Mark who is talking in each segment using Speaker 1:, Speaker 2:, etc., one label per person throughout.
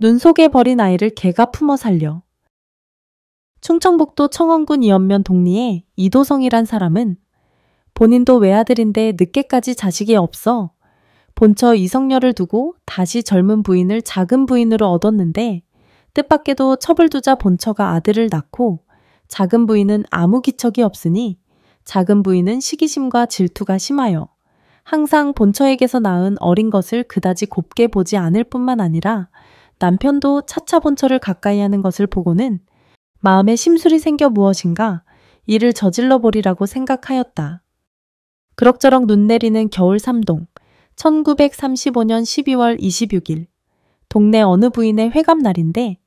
Speaker 1: 눈 속에 버린 아이를 개가 품어 살려. 충청북도 청원군 이연면 동리의 이도성이란 사람은 본인도 외아들인데 늦게까지 자식이 없어 본처 이성녀를 두고 다시 젊은 부인을 작은 부인으로 얻었는데 뜻밖에도 첩을 두자 본처가 아들을 낳고 작은 부인은 아무 기척이 없으니 작은 부인은 시기심과 질투가 심하여 항상 본처에게서 낳은 어린 것을 그다지 곱게 보지 않을 뿐만 아니라 남편도 차차 본처를 가까이 하는 것을 보고는 마음에 심술이 생겨 무엇인가 이를 저질러 보리라고 생각하였다. 그럭저럭 눈 내리는 겨울 삼동 1935년 12월 26일 동네 어느 부인의 회갑날인데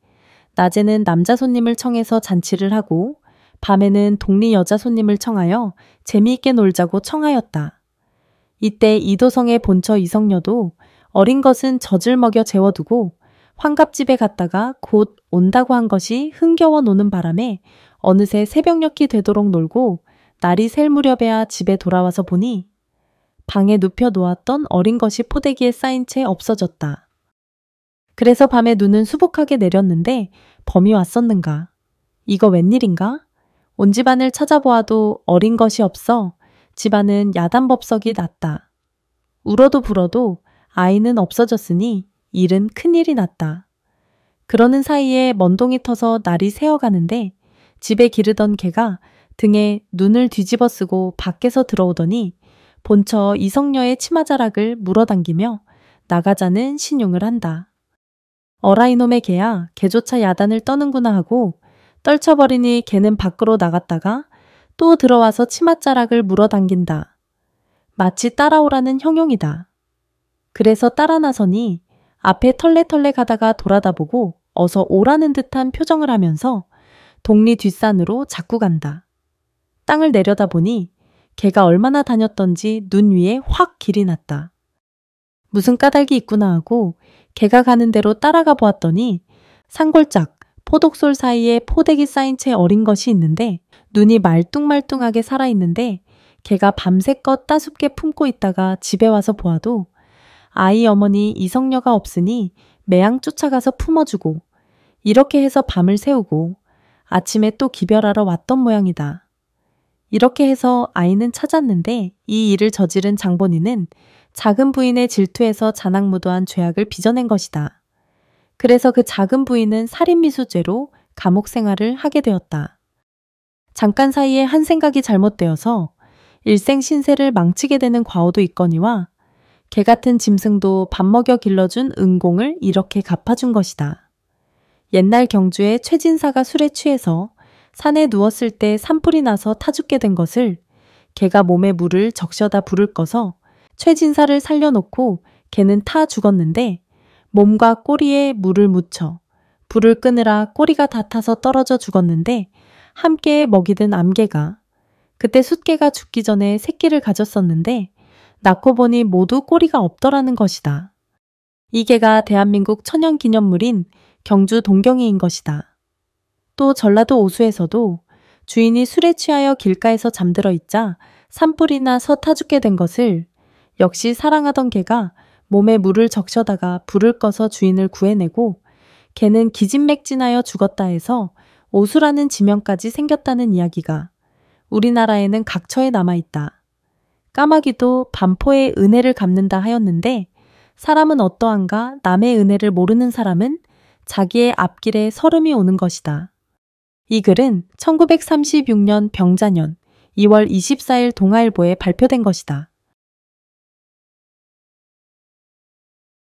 Speaker 1: 낮에는 남자 손님을 청해서 잔치를 하고 밤에는 동리 여자 손님을 청하여 재미있게 놀자고 청하였다. 이때 이도성의 본처 이성녀도 어린 것은 젖을 먹여 재워두고 환갑집에 갔다가 곧 온다고 한 것이 흥겨워 노는 바람에 어느새 새벽녘이 되도록 놀고 날이 셀 무렵에야 집에 돌아와서 보니 방에 눕혀 놓았던 어린 것이 포대기에 쌓인 채 없어졌다. 그래서 밤에 눈은 수북하게 내렸는데 범이 왔었는가? 이거 웬일인가? 온 집안을 찾아보아도 어린 것이 없어 집안은 야단법석이 났다. 울어도 불어도 아이는 없어졌으니 일은 큰일이 났다. 그러는 사이에 먼동이 터서 날이 새어가는데 집에 기르던 개가 등에 눈을 뒤집어 쓰고 밖에서 들어오더니 본처 이성녀의 치마자락을 물어당기며 나가자는 신용을 한다. 어라 이놈의 개야, 개조차 야단을 떠는구나 하고 떨쳐버리니 개는 밖으로 나갔다가 또 들어와서 치맛자락을 물어당긴다. 마치 따라오라는 형용이다. 그래서 따라 나서니 앞에 털레털레 가다가 돌아다보고 어서 오라는 듯한 표정을 하면서 동리 뒷산으로 자꾸 간다. 땅을 내려다보니 개가 얼마나 다녔던지 눈 위에 확 길이 났다. 무슨 까닭이 있구나 하고 개가 가는 대로 따라가 보았더니 산골짝, 포독솔 사이에 포대기 쌓인 채 어린 것이 있는데 눈이 말뚱말뚱하게 살아있는데 개가 밤새껏 따숩게 품고 있다가 집에 와서 보아도 아이 어머니 이성녀가 없으니 매양 쫓아가서 품어주고 이렇게 해서 밤을 새우고 아침에 또 기별하러 왔던 모양이다. 이렇게 해서 아이는 찾았는데 이 일을 저지른 장본인은 작은 부인의 질투에서 자낙무도한 죄악을 빚어낸 것이다. 그래서 그 작은 부인은 살인미수죄로 감옥 생활을 하게 되었다. 잠깐 사이에 한 생각이 잘못되어서 일생 신세를 망치게 되는 과오도 있거니와 개 같은 짐승도 밥 먹여 길러준 은공을 이렇게 갚아준 것이다. 옛날 경주에 최진사가 술에 취해서 산에 누웠을 때 산불이 나서 타 죽게 된 것을 개가 몸에 물을 적셔다 불을 꺼서 최진사를 살려놓고 개는 타 죽었는데 몸과 꼬리에 물을 묻혀 불을 끄느라 꼬리가 다 타서 떨어져 죽었는데 함께 먹이던 암개가 그때 숫개가 죽기 전에 새끼를 가졌었는데 낳고 보니 모두 꼬리가 없더라는 것이다. 이 개가 대한민국 천연기념물인 경주 동경이인 것이다. 또 전라도 오수에서도 주인이 술에 취하여 길가에서 잠들어 있자 산불이 나서 타 죽게 된 것을 역시 사랑하던 개가 몸에 물을 적셔다가 불을 꺼서 주인을 구해내고 개는 기진맥진하여 죽었다 해서 오수라는 지명까지 생겼다는 이야기가 우리나라에는 각처에 남아있다. 까마귀도 반포의 은혜를 갚는다 하였는데 사람은 어떠한가 남의 은혜를 모르는 사람은 자기의 앞길에 서름이 오는 것이다. 이 글은 1936년 병자년 2월 24일 동아일보에 발표된 것이다.